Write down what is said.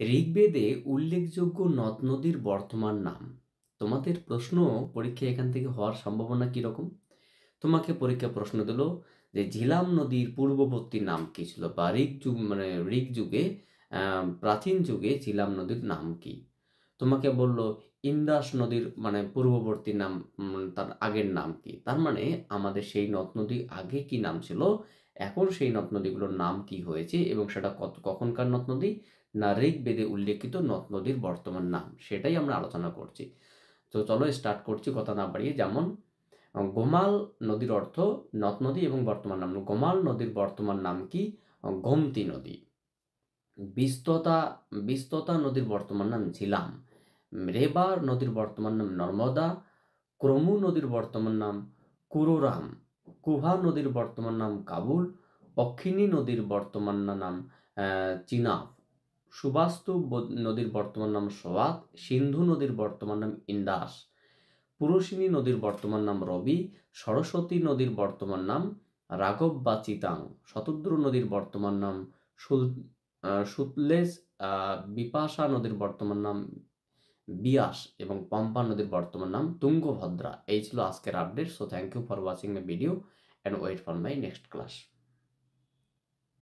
ঋগ্বেদে উল্লেখযোগ্য নদ-নদীর বর্তমান নাম। তোমাদের প্রশ্ন পরীক্ষায় এখান থেকে হওয়ার সম্ভাবনা কিরকম? তোমাকে পরীক্ষায় প্রশ্ন দিল যে ঝিলাম নদীর পূর্ববর্তী নাম কি ছিল? বা ঋগ যুগে প্রাচীন যুগে ঝিলাম নদীর নাম কি? তোমাকে বলল ইন্দাস নদীর পূর্ববর্তী নাম তার আগের নাম কি? তার মানে আমাদের সেই নদ-নদী আগে কি নাম ছিল, এখন সেই নদ-নদীগুলোর নাম কি হয়েছে এবং সেটা কখনকার নদ-নদী? না ঋগ্বেদে উল্লেখিত নদ-নদীর বর্তমান নাম। সেটাই আমরা আলোচনা করছি। তো চলো স্টার্ট করছি কথা না বাড়িয়ে। যেমন গোমাল নদীর অর্থ নদ-নদী এবং বর্তমান নাম। গোমাল নদীর বর্তমান নাম কি? গোমতী নদী। বিস্ততা বিস্ততা নদীর বর্তমান নাম ঝিলাম। রেবা নদীর বর্তমান নাম নর্মদা। ক্রমু নদীর বর্তমান নাম কুরোরাম। কুহা নদীর বর্তমান নাম কাবুল। অক্ষিণী নদীর বর্তমান নাম চিনাব। সুবাস্তু নদীর বর্তমান নাম সোয়াত। সিন্ধু নদীর বর্তমান নাম ইন্দাস। পুরুষিনী নদীর বর্তমান নাম রবি। সরস্বতী নদীর বর্তমান নাম রাঘব বা চিতাং। শতদ্রু নদীর বর্তমান নাম সুতলেজ। বিপাশা নদীর বর্তমান নাম বিয়াস এবং পম্পা নদীর বর্তমান নাম তুঙ্গভদ্রা। এই ছিল আজকের update. So thank you for watching my video and wait for my next class.